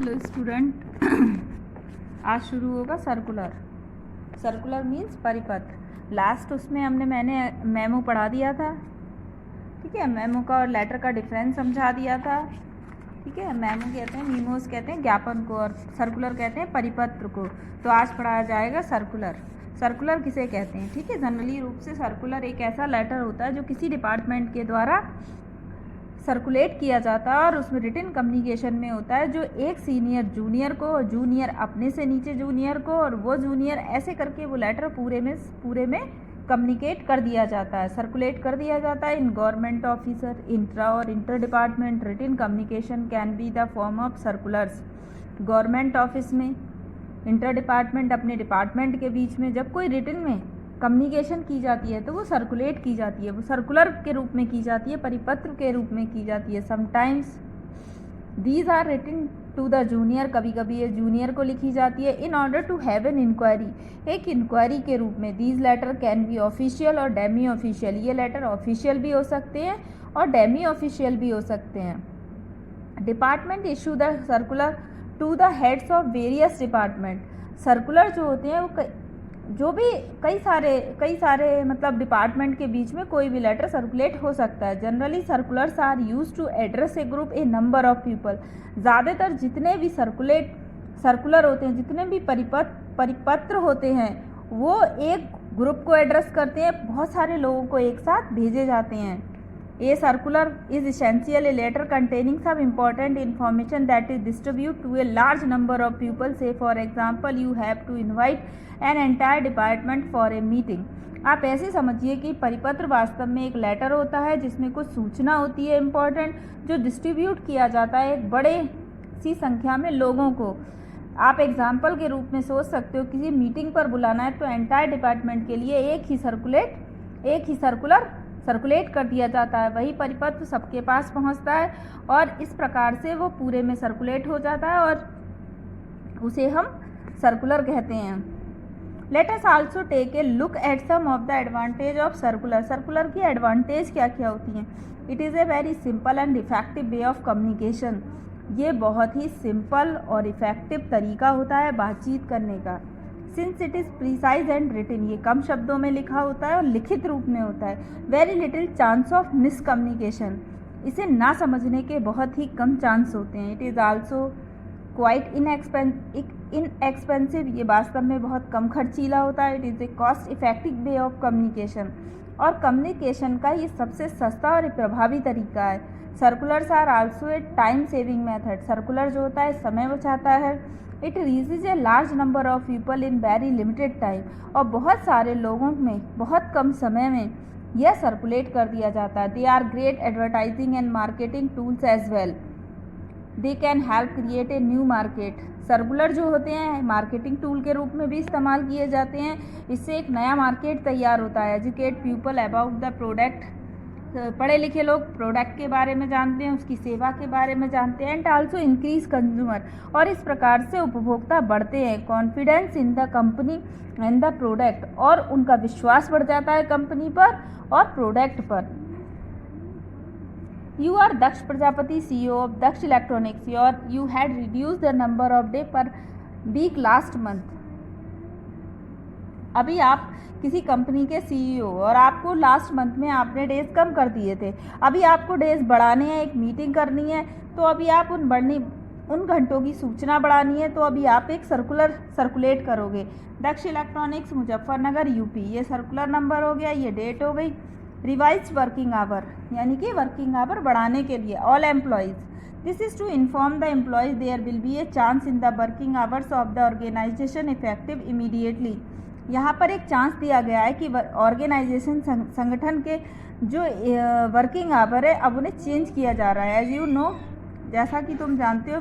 Hello student, आज शुरू होगा सर्कुलर। सर्कुलर मीन्स परिपत्र। लास्ट उसमें मैंने मेमो पढ़ा दिया था, ठीक है। मेमो का और लेटर का डिफरेंस समझा दिया था, ठीक है। मेमो कहते हैं, मीमोस कहते हैं ज्ञापन को, और सर्कुलर कहते हैं परिपत्र को। तो आज पढ़ाया जाएगा सर्कुलर। सर्कुलर किसे कहते हैं, ठीक है। जनरली रूप से सर्कुलर एक ऐसा लेटर होता है जो किसी डिपार्टमेंट के द्वारा सर्कुलेट किया जाता है और उसमें रिटन कम्युनिकेशन में होता है, जो एक सीनियर जूनियर को, जूनियर अपने से नीचे जूनियर को, और वो जूनियर ऐसे करके वो लेटर पूरे में कम्युनिकेट कर दिया जाता है, सर्कुलेट कर दिया जाता है। इन गवर्नमेंट ऑफिसर, इंट्रा और inter department written communication can be the form of circulars. Government office में, इंटर डिपार्टमेंट अपने डिपार्टमेंट के बीच में जब कोई रिटन में कम्युनिकेशन की जाती है तो वो सर्कुलेट की जाती है, वो सर्कुलर के रूप में की जाती है, परिपत्र के रूप में की जाती है। Sometimes these are written to the junior, कभी कभी ये जूनियर को लिखी जाती है। In order to have an inquiry, एक इंक्वायरी के रूप में। These letter can be official और डेमी ऑफिशियल, ये लेटर ऑफिशियल भी हो सकते हैं और डेमी ऑफिशियल भी हो सकते हैं। Department issue the circular to the heads of various department. Circular जो होते हैं वो जो भी कई सारे मतलब डिपार्टमेंट के बीच में कोई भी लेटर सर्कुलेट हो सकता है। Generally circulars are use to address a group, a number of people. ज़्यादातर जितने भी सर्कुलर होते हैं, जितने भी परिपत्र होते हैं, वो एक ग्रुप को एड्रेस करते हैं, बहुत सारे लोगों को एक साथ भेजे जाते हैं। A circular is essentially a letter containing some important information that is distributed to a large number of people. Say for example, you have to invite an entire department for a meeting. आप ऐसे समझिए कि परिपत्र वास्तव में एक letter होता है जिसमें कुछ सूचना होती है इम्पॉर्टेंट, जो डिस्ट्रीब्यूट किया जाता है एक बड़े सी संख्या में लोगों को। आप एग्जाम्पल के रूप में सोच सकते हो, किसी मीटिंग पर बुलाना है तो एंटायर डिपार्टमेंट के लिए एक ही सर्कुलर सर्कुलेट कर दिया जाता है। वही परिपत्र सबके पास पहुंचता है और इस प्रकार से वो पूरे में सर्कुलेट हो जाता है और उसे हम सर्कुलर कहते हैं। Let us also take a look at some of the advantage of circular. Circular की एडवांटेज क्या क्या होती हैं। It is a very simple and effective way of communication. ये बहुत ही सिंपल और इफेक्टिव तरीका होता है बातचीत करने का। Since it is precise and written, ये कम शब्दों में लिखा होता है और लिखित रूप में होता है। Very little chance of miscommunication, इसे ना समझने के बहुत ही कम चांस होते हैं। It is also quite inexpensive, ये वास्तव में बहुत कम खर्चीला होता है। It is a cost effective way of communication, और कम्युनिकेशन का ये सबसे सस्ता और प्रभावी तरीका है। Circulars are also a time saving method, circular जो होता है समय बचाता है। It reaches a large number of people in very limited time, और बहुत सारे लोगों में बहुत कम समय में यह सर्कुलेट कर दिया जाता है। They are great advertising and marketing tools as well. They can help create a new market. Circular जो होते हैं मार्केटिंग टूल के रूप में भी इस्तेमाल किए जाते हैं। इससे एक नया मार्केट तैयार होता है। Educate people about the product, पढ़े लिखे लोग प्रोडक्ट के बारे में जानते हैं, उसकी सेवा के बारे में जानते हैं। एंड आल्सो इंक्रीज कंज्यूमर, और इस प्रकार से उपभोक्ता बढ़ते हैं। Confidence in the company and the product, और उनका विश्वास बढ़ जाता है कंपनी पर और प्रोडक्ट पर। You are Daksh Prajapati, CEO of Daksh electronics. You had reduce the number of day per week last month. अभी आप किसी कंपनी के CEO और आपको लास्ट मंथ में आपने डेज कम कर दिए थे, अभी आपको डेज बढ़ाने हैं, एक मीटिंग करनी है, तो अभी आप उन घंटों की सूचना बढ़ानी है, तो अभी आप एक सर्कुलेट करोगे। दक्ष इलेक्ट्रॉनिक्स मुजफ्फरनगर UP, ये सर्कुलर नंबर हो गया, ये डेट हो गई। रिवाइज वर्किंग आवर, यानी कि वर्किंग आवर बढ़ाने के लिए। All employees, this is to inform the employees there will be a chance in the working hours of the organisation effective immediately. यहाँ पर एक चांस दिया गया है कि ऑर्गेनाइजेशन संगठन के जो वर्किंग आवर है अब उन्हें चेंज किया जा रहा है। एज यू नो, जैसा कि तुम जानते हो,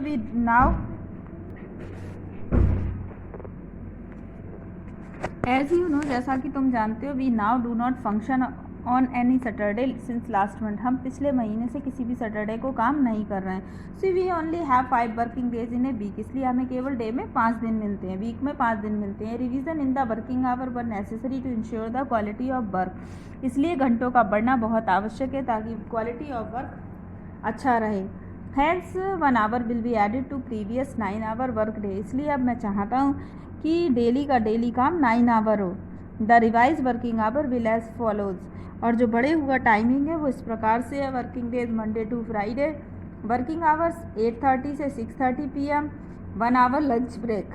we now do not function on any Saturday since last month. हम पिछले महीने से किसी भी सैटरडे को काम नहीं कर रहे हैं। So we only have 5 working days in a week, इसलिए हमें केवल डे में 5 दिन मिलते हैं, वीक में 5 दिन मिलते हैं। Revision in the working hour were necessary to ensure the quality of work, इसलिए घंटों का बढ़ना बहुत आवश्यक है ताकि क्वालिटी ऑफ वर्क अच्छा रहे। Hence 1 hour will be added to previous 9 hour work day. इसलिए अब मैं चाहता हूँ कि डेली का डेली काम 9 आवर हो। The revise working hour will as follows, और जो बढ़े हुआ टाइमिंग है वो इस प्रकार से है। Working days Monday to Friday, working hours 8:30 से 6:30 PM, 1 hour lunch break.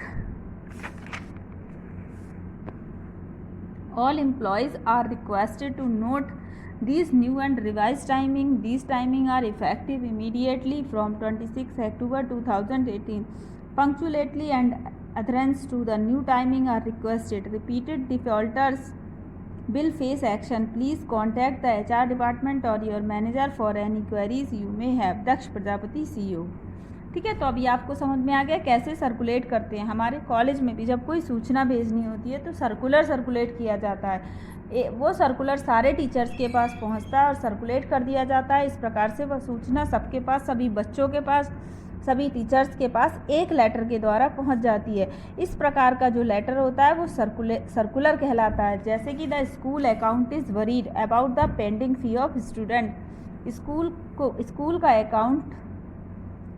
All employees are requested to note these new and revised timing. These timing are effective immediately from 26 October 2018. Punctuality and adherence to the new timing are requested. Repeated defaulters will face action. Please contact the HR department or your manager for any queries you may have. Daksh Prajapati CEO। ठीक है, तो अभी आपको समझ में आ गया कैसे circulate करते हैं। हमारे कॉलेज में भी जब कोई सूचना भेजनी होती है तो सर्कुलेट किया जाता है। वो सर्कुलर सारे टीचर्स के पास पहुंचता है और सर्कुलेट कर दिया जाता है। इस प्रकार से वह सूचना सबके पास, सभी बच्चों के पास, सभी टीचर्स के पास एक लेटर के द्वारा पहुंच जाती है। इस प्रकार का जो लेटर होता है वो सर्कुलर कहलाता है। जैसे कि the school account is worried about the pending fee of student. School का अकाउंट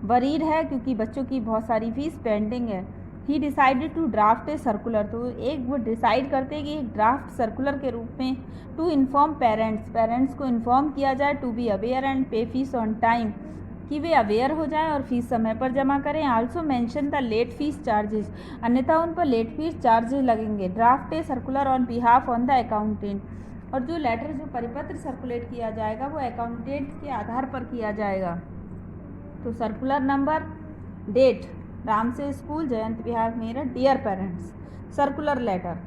वरीड है क्योंकि बच्चों की बहुत सारी फीस पेंडिंग है। He decided to draft a circular, तो एक वो डिसाइड करते हैं कि एक ड्राफ्ट सर्कुलर के रूप में टू इन्फॉर्म पेरेंट्स को इन्फॉर्म किया जाए, टू बी अवेयर एंड पे फीस ऑन टाइम, कि वे अवेयर हो जाएं और फीस समय पर जमा करें। Also mention the late fees charges, अन्यथा उन पर लेट फीस चार्जेस लगेंगे। Draft a circular on behalf on the accountant, और जो लेटर जो परिपत्र सर्कुलेट किया जाएगा वो अकाउंटेंट के आधार पर किया जाएगा। तो circular number, date, Ramsay school, Jayant Vihar Meerut, dear parents, circular letter.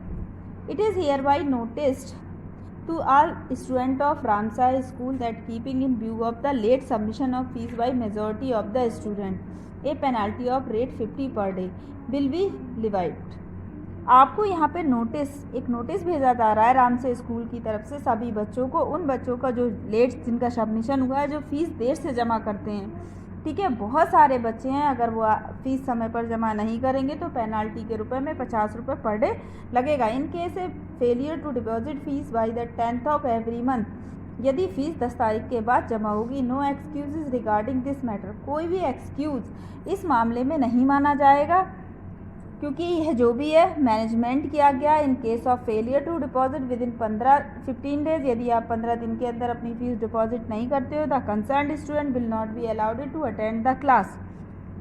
It is hereby noticed to all students of Ramsay school that keeping in view of the late submission of fees by majority of the student, a penalty of rate 50 per day will be levied। आपको यहाँ पे एक notice भेजा जा रहा है Ramsay school की तरफ से सभी बच्चों को, उन बच्चों का जो लेट, जिनका सबमिशन हुआ है, जो फीस देर से जमा करते हैं। ठीक है, बहुत सारे बच्चे हैं, अगर वो फीस समय पर जमा नहीं करेंगे तो पेनाल्टी के रूप में 50 रुपये पर डे लगेगा। In case a failure to deposit fees by the 10th of every month, यदि फीस 10 तारीख के बाद जमा होगी। No excuse regarding this matter, कोई भी एक्सक्यूज़ इस मामले में नहीं माना जाएगा, क्योंकि यह जो भी है मैनेजमेंट किया गया। In case of failure to deposit within 15 days, यदि आप 15 दिन के अंदर अपनी फीस डिपॉजिट नहीं करते हो, the concerned student will not be allowed to attend the class,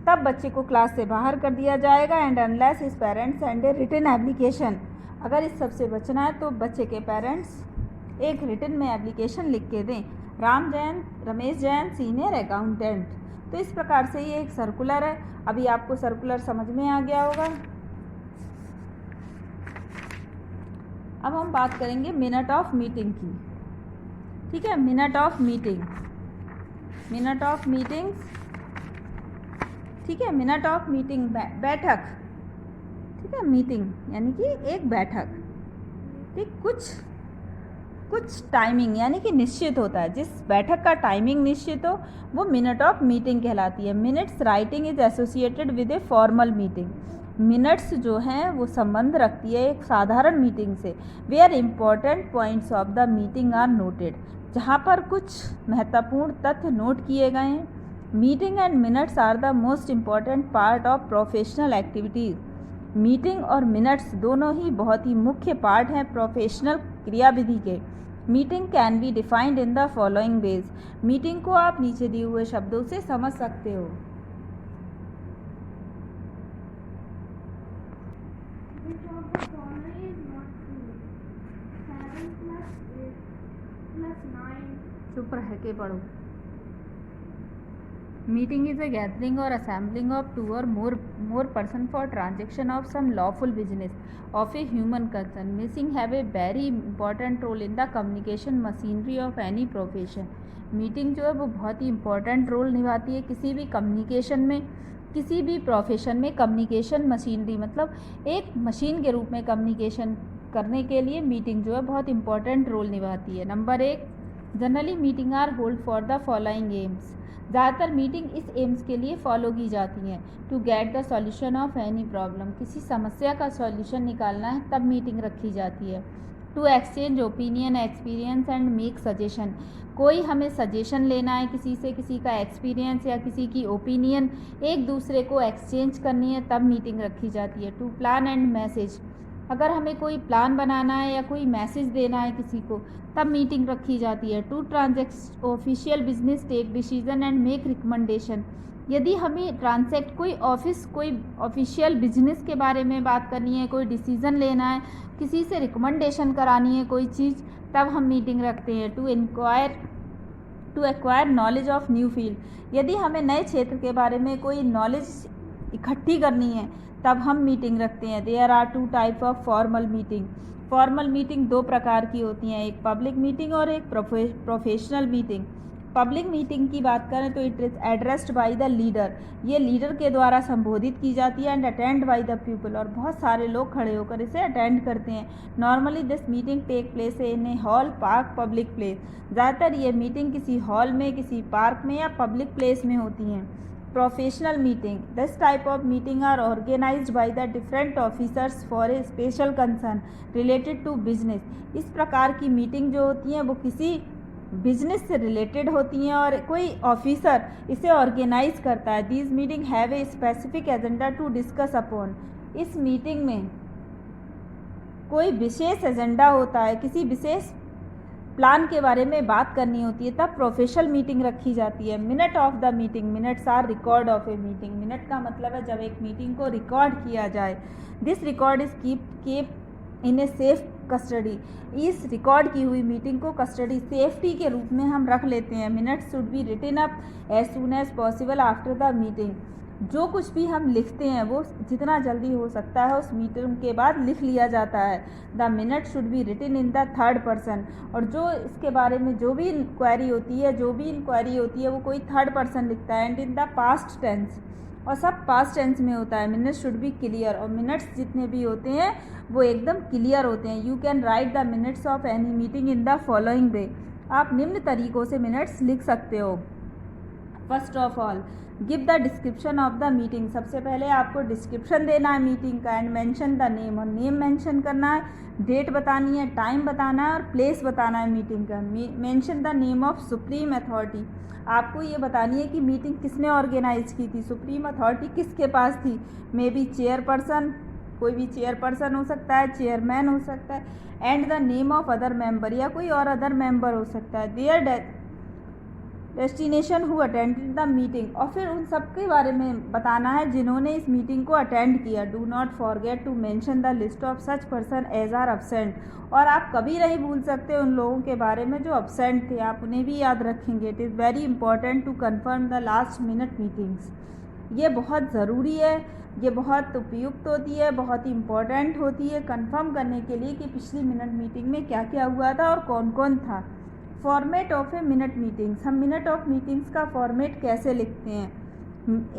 तब बच्चे को क्लास से बाहर कर दिया जाएगा। And unless his parents send a written application, अगर इस सब से बचना है तो बच्चे के पेरेंट्स एक रिटन में एप्लीकेशन लिख के दें। Ramesh Jain senior accountant. तो इस प्रकार से ये एक सर्कुलर है। अभी आपको सर्कुलर समझ में आ गया होगा। अब हम बात करेंगे मिनट ऑफ मीटिंग की। ठीक है, मिनट ऑफ मीटिंग्स, ठीक है, मिनट ऑफ मीटिंग, बैठक। ठीक है, मीटिंग यानी कि एक बैठक। ठीक, कुछ टाइमिंग यानी कि निश्चित होता है, जिस बैठक का टाइमिंग निश्चित हो वो मिनट ऑफ मीटिंग कहलाती है। Minutes writing is associated with a formal meeting. Minutes जो हैं वो संबंध रखती है एक साधारण मीटिंग से। Where important points of the meeting are noted, जहाँ पर कुछ महत्वपूर्ण तथ्य नोट किए गए हैं। Meeting and minutes are the most important part of professional activities. Meeting और मिनट्स दोनों ही बहुत ही मुख्य पार्ट हैं प्रोफेशनल क्रियाविधि के। Meeting can be defined in the following veg. Meeting को आप नीचे दिए हुए शब्दों से समझ सकते हो। चुप रह के पढ़ो। मीटिंग इज ए गैदरिंग और assembling of 2 or more person for transaction of some lawful business of a human concern. Meeting have a very important role in the communication machinery of any profession. Meeting जो है वो बहुत ही important role निभाती है किसी भी communication में, किसी भी प्रोफेशन में। कम्युनिकेशन मशीनरी मतलब एक मशीन के रूप में कम्युनिकेशन करने के लिए मीटिंग जो है बहुत इम्पोर्टेंट रोल निभाती है। Number 1, generally meeting are hold for the following aims. ज़्यादातर मीटिंग इस एम्स के लिए फॉलो की जाती हैं। To get the solution of any problem, किसी समस्या का सॉल्यूशन निकालना है तब मीटिंग रखी जाती है। To exchange opinion, experience and make suggestion. कोई हमें सजेशन लेना है किसी से, किसी का एक्सपीरियंस या किसी की ओपिनियन एक दूसरे को एक्सचेंज करनी है, तब मीटिंग रखी जाती है। टू प्लान एंड मैसेज, अगर हमें कोई प्लान बनाना है या कोई मैसेज देना है किसी को, तब मीटिंग रखी जाती है। To transact official business, take decision and make recommendation, यदि हमें ट्रांसैक्ट कोई ऑफिशियल बिजनेस के बारे में बात करनी है, कोई डिसीजन लेना है, किसी से रिकमेंडेशन करानी है कोई चीज़, तब हम मीटिंग रखते हैं। To acquire knowledge of new field, यदि हमें नए क्षेत्र के बारे में कोई नॉलेज इकट्ठी करनी है, तब हम मीटिंग रखते हैं। There are two type of formal meeting. Formal meeting दो प्रकार की होती हैं, एक पब्लिक मीटिंग और एक प्रोफेशनल मीटिंग। पब्लिक मीटिंग की बात करें तो it is addressed by the leader, ये लीडर के द्वारा संबोधित की जाती है। And attend by the people, और बहुत सारे लोग खड़े होकर इसे अटेंड करते हैं। Normally this meeting take place in a hall, park, public place. ज़्यादातर ये मीटिंग किसी हॉल में, किसी पार्क में या पब्लिक प्लेस में होती हैं। Professional meeting, this type of meeting are organised by the different officers for a special concern related to business. इस प्रकार की मीटिंग जो होती हैं वो किसी बिजनेस से रिलेटेड होती हैं और कोई ऑफिसर इसे ऑर्गेनाइज करता है। These meeting have a specific agenda to discuss upon, इस मीटिंग में कोई विशेष एजेंडा होता है, किसी विशेष प्लान के बारे में बात करनी होती है, तब प्रोफेशनल मीटिंग रखी जाती है। Minute of the meeting, minutes are record of a meeting. Minute का मतलब है जब एक मीटिंग को रिकॉर्ड किया जाए। This record is keep in a safe custody, इस रिकॉर्ड की हुई मीटिंग को कस्टडी, सेफ्टी के रूप में हम रख लेते हैं। Minutes should be written up as soon as possible after the meeting, जो कुछ भी हम लिखते हैं वो जितना जल्दी हो सकता है उस मीटिंग के बाद लिख लिया जाता है। The minute should be written in the third person, और जो इसके बारे में जो भी इंक्वायरी होती है वो कोई थर्ड पर्सन लिखता है। And in the past tense, और सब पास्ट टेंस में होता है। मिनट्स शुड बी क्लियर, और मिनट्स जितने भी होते हैं वो एकदम क्लियर होते हैं। You can write the minutes of any meeting in the following way, आप निम्न तरीकों से मिनट्स लिख सकते हो। First of all, give the description of the meeting, सबसे पहले आपको डिस्क्रिप्शन देना है मीटिंग का। एंड मेंशन द नेम, और नेम मेंशन करना है, डेट बतानी है, टाइम बताना है और प्लेस बताना है मीटिंग का। Mention the name of supreme authority, आपको ये बतानी है कि मीटिंग किसने ऑर्गेनाइज की थी, सुप्रीम अथॉरिटी किसके पास थी। मे बी चेयरपर्सन, कोई भी चेयरपर्सन हो सकता है, चेयरमैन हो सकता है। And the name of other member, या कोई और अदर मेंबर हो सकता है। There destination who attended the meeting, और फिर उन सब के बारे में बताना है जिन्होंने इस मीटिंग को अटेंड किया। Do not forget to mention the list of such person as are absent, और आप कभी नहीं भूल सकते उन लोगों के बारे में जो अब्सेंट थे, आप उन्हें भी याद रखेंगे। It is very important to confirm the last minute meetings, ये बहुत ज़रूरी है, ये बहुत उपयुक्त होती है, बहुत ही इम्पॉर्टेंट होती है कन्फर्म करने के लिए कि पिछली मिनट मीटिंग में क्या क्या हुआ था और कौन कौन था। Format of a minute meetings, हम मिनट ऑफ मीटिंग्स का फॉर्मेट कैसे लिखते हैं।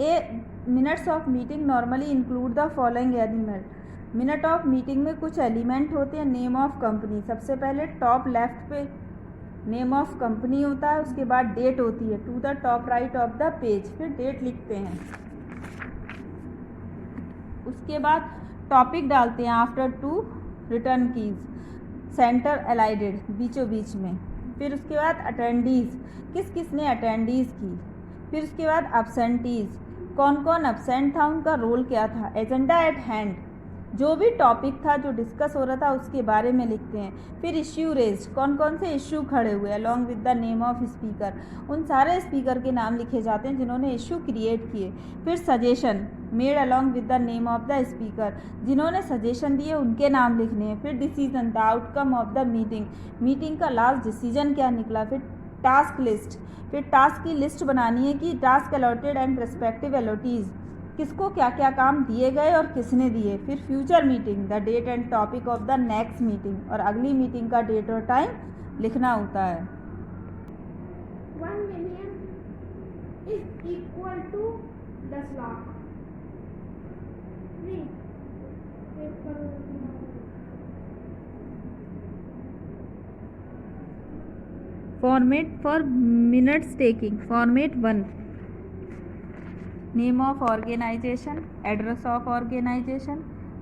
A minutes of meeting normally include the following element, minute of meeting में कुछ एलिमेंट होते हैं। नेम ऑफ कंपनी, सबसे पहले टॉप लेफ्ट पे नेम ऑफ कंपनी होता है, उसके बाद डेट होती है to the top right of the page, फिर डेट लिखते हैं। उसके बाद टॉपिक डालते हैं after two return keys, center aligned बीचों बीच में। फिर उसके बाद अटेंडीज़, किस किस ने अटेंडीज़ की। फिर उसके बाद अब्सेंटीज़, कौन कौन अब्सेंट था, उनका रोल क्या था। एजेंडा एट हैंड, जो भी टॉपिक था जो डिस्कस हो रहा था उसके बारे में लिखते हैं। फिर इश्यू रेज्ड, कौन कौन से इश्यू खड़े हुए along with the name of speaker, उन सारे स्पीकर के नाम लिखे जाते हैं जिन्होंने इश्यू क्रिएट किए। फिर suggestion made along with the name of the speaker, जिन्होंने सजेशन दिए उनके नाम लिखने हैं। फिर decision, the outcome of the meeting, meeting का लास्ट डिसीजन क्या निकला। फिर टास्क लिस्ट, फिर टास्क की लिस्ट बनानी है कि task allotted and respective allottees, किसको क्या क्या काम दिए गए और किसने दिए। फिर future meeting, the date and topic of the next meeting, और अगली मीटिंग का डेट और टाइम लिखना होता है। 1 million is equal to 10 lakh. नहीं, format for minutes taking, format 1, name of organisation, address of organisation,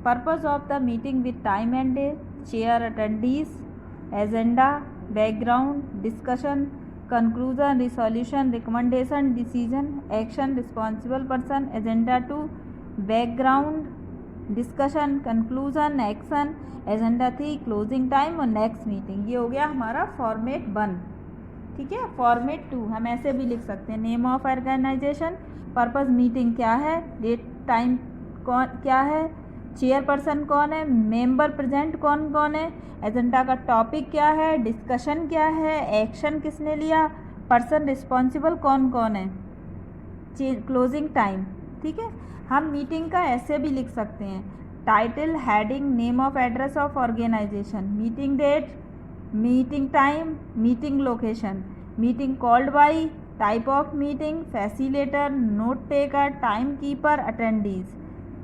purpose of the meeting with time and day, chair attendees, agenda, background, discussion, conclusion, resolution, recommendation, decision, action, responsible person, agenda 2, background, discussion, conclusion, action, agenda 3, closing time और next meeting। ये हो गया हमारा format 1। ठीक है, format 2 हम ऐसे भी लिख सकते हैं, name of organisation, purpose meeting क्या है, डेट टाइम कौन क्या है, चेयरपर्सन कौन है, मेंबर प्रेजेंट कौन कौन है, एजेंडा का टॉपिक क्या है, डिस्कशन क्या है, एक्शन किसने लिया, पर्सन रिस्पॉन्सिबल कौन कौन है, क्लोजिंग टाइम। ठीक है, हम मीटिंग का ऐसे भी लिख सकते हैं, title, heading, name of address of organisation, meeting date, meeting time, meeting location, meeting called by, type of meeting, facilitator, note taker, time keeper, attendees.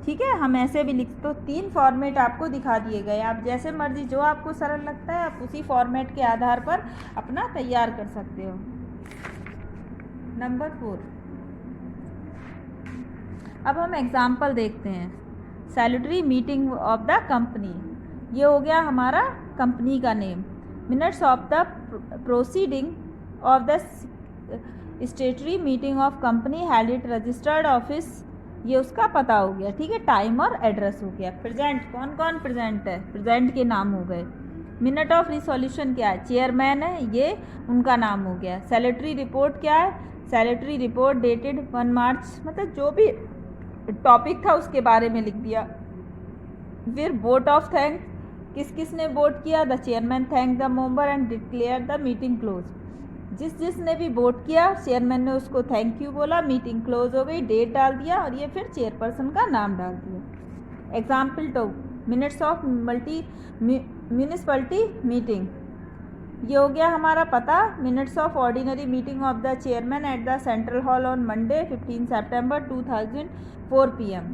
ठीक है, हम ऐसे भी लिख तो 3 फॉर्मेट आपको दिखा दिए गए, आप जैसे मर्जी जो आपको सरल लगता है आप उसी फॉर्मेट के आधार पर अपना तैयार कर सकते हो। नंबर 4, अब हम एग्जाम्पल देखते हैं। Salary meeting of the company, ये हो गया हमारा कंपनी का name. Minutes of the proceeding of the स्टेटरी meeting of company held at registered office, ये उसका पता हो गया। ठीक है, टाइम और एड्रेस हो गया। प्रेजेंट कौन कौन प्रेजेंट है, प्रेजेंट के नाम हो गए। मिनट ऑफ रिसोल्यूशन क्या है, चेयरमैन है, ये उनका नाम हो गया। सैलरी रिपोर्ट क्या है, सैलरी रिपोर्ट डेटेड 1 मार्च, मतलब जो भी टॉपिक था उसके बारे में लिख दिया। फिर वोट ऑफ थैंक्स, किस किस ने वोट किया, the chairman thank the member and declare the meeting close, जिस जिसने भी वोट किया चेयरमैन ने उसको थैंक यू बोला, मीटिंग क्लोज हो गई, डेट डाल दिया और ये फिर चेयरपर्सन का नाम डाल दिया। Example 2, minutes of municipality meeting, ये हो गया हमारा पता। Minutes of ordinary meeting of the chairman at the central hall on Monday 15 September 2004 PM।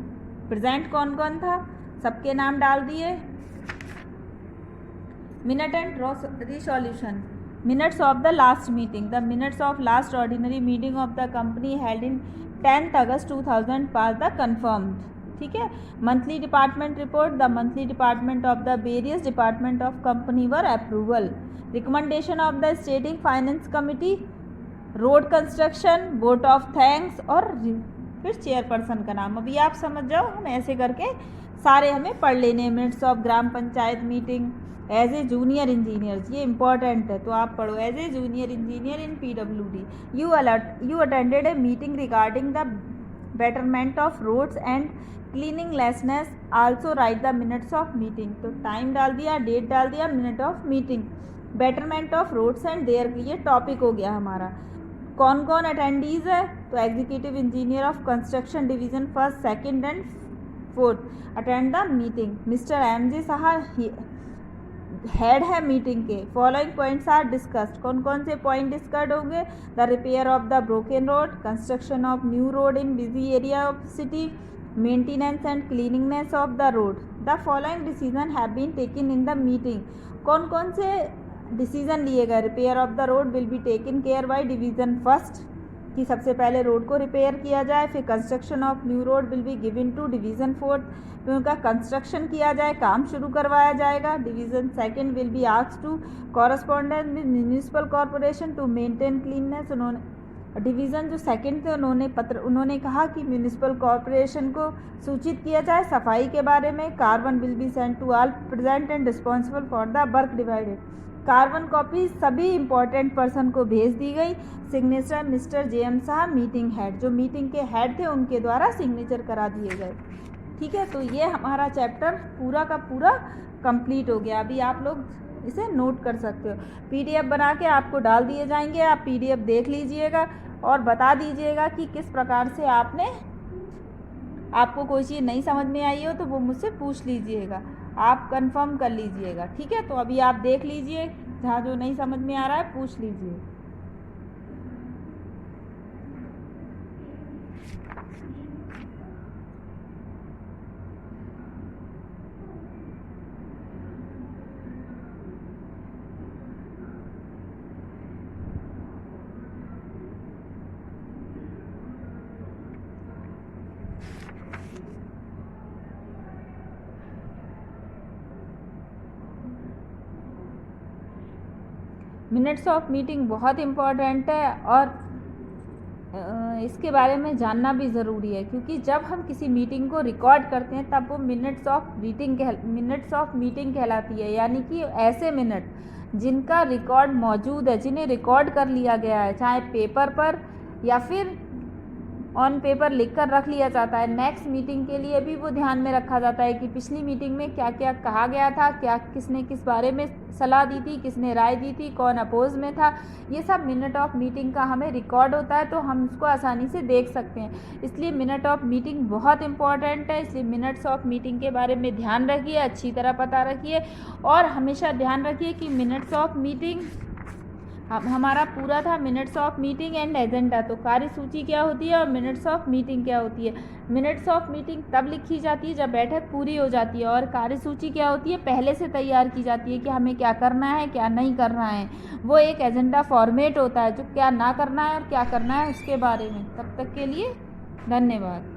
Present कौन कौन था, सबके नाम डाल दिए। Minute and resolution, minutes of the last meeting, the minutes of last ordinary meeting of the company held in 10th August 2000 pass the confirmed। ठीक है, monthly department report, the monthly department of the various department of company were approval। recommendation of the stating finance committee, road construction, vote of thanks और फिर chairperson का नाम। अभी आप समझ जाओ, हम ऐसे करके सारे हमें पढ़ लेने। Minutes of gram panchayat meeting as a junior engineer, ये इंपॉर्टेंट है तो आप पढ़ो। As a junior engineer in PWD you attended a meeting regarding the betterment of roads and cleanliness, also write the minutes of meeting. तो time डाल दिया, date डाल दिया, minute of meeting, betterment of roads and there, ये topic हो गया हमारा। कौन कौन अटेंडीज है, तो executive engineer of construction division 1st, 2nd and 4th attend the meeting. Mister MJ Saha head है मीटिंग के। फॉलोइंग पॉइंट्स आर डिस्कस्ड, कौन कौन से पॉइंट डिस्कस्ड होंगे, the repair of the broken road, construction of new road in busy area of city, maintenance and cleaningness of the road. The following decision have been taken in the meeting, कौन कौन से decision लिए गए। Repair of the road will be taken care by division 1st, कि सबसे पहले road को repair किया जाए। फिर construction of new road will be given to division 4th, फिर उनका कंस्ट्रक्शन किया जाए, काम शुरू करवाया जाएगा। Division 2nd will be asked to correspondence with municipal corporation to maintain cleanness. उन्होंने डिवीज़न जो 2nd थे उन्होंने कहा कि म्यूनिसिपल कॉरपोरेशन को सूचित किया जाए सफाई के बारे में। Carbon will be send to all present and responsible for the work divided, carbon copy सभी इंपॉर्टेंट पर्सन को भेज दी गई। सिग्नेचर मिस्टर JM साहब मीटिंग हेड, जो मीटिंग के हेड थे उनके द्वारा सिग्नेचर करा दिए गए। ठीक है, तो ये हमारा चैप्टर पूरा का पूरा कंप्लीट हो गया। अभी आप लोग इसे नोट कर सकते हो, PDF बना के आपको डाल दिए जाएंगे। आप PDF देख लीजिएगा और बता दीजिएगा कि किस प्रकार से आपको कोई चीज़ नहीं समझ में आई हो तो वो मुझसे पूछ लीजिएगा, आप कंफर्म कर लीजिएगा। ठीक है, तो अभी आप देख लीजिए, जहाँ जो नहीं समझ में आ रहा है पूछ लीजिए। मिनट्स ऑफ मीटिंग बहुत इम्पॉर्टेंट है और इसके बारे में जानना भी ज़रूरी है, क्योंकि जब हम किसी मीटिंग को रिकॉर्ड करते हैं तब वो मिनट्स ऑफ मीटिंग कहलाती है। यानी कि ऐसे मिनट जिनका रिकॉर्ड मौजूद है, जिन्हें रिकॉर्ड कर लिया गया है, चाहे पेपर पर या फिर ऑन पेपर लिखकर रख लिया जाता है। नेक्स्ट मीटिंग के लिए भी वो ध्यान में रखा जाता है कि पिछली मीटिंग में क्या क्या कहा गया था, क्या किसने किस बारे में सलाह दी थी, किसने राय दी थी, कौन अपोज में था। ये सब मिनट ऑफ मीटिंग का हमें रिकॉर्ड होता है, तो हम उसको आसानी से देख सकते हैं। इसलिए मिनट ऑफ मीटिंग बहुत इंपॉर्टेंट है। इसलिए मिनट्स ऑफ मीटिंग के बारे में ध्यान रखिए, अच्छी तरह पता रखिए और हमेशा ध्यान रखिए कि मिनट्स ऑफ मीटिंग हमारा पूरा था minutes of meeting and agenda. तो कार्यसूची क्या होती है और मिनट्स ऑफ मीटिंग क्या होती है। मिनट्स ऑफ मीटिंग तब लिखी जाती है जब बैठक पूरी हो जाती है, और कार्यसूची क्या होती है, पहले से तैयार की जाती है कि हमें क्या करना है क्या नहीं करना है। वो एक एजेंडा फॉर्मेट होता है जो क्या ना करना है और क्या करना है उसके बारे में। तब तक के लिए धन्यवाद।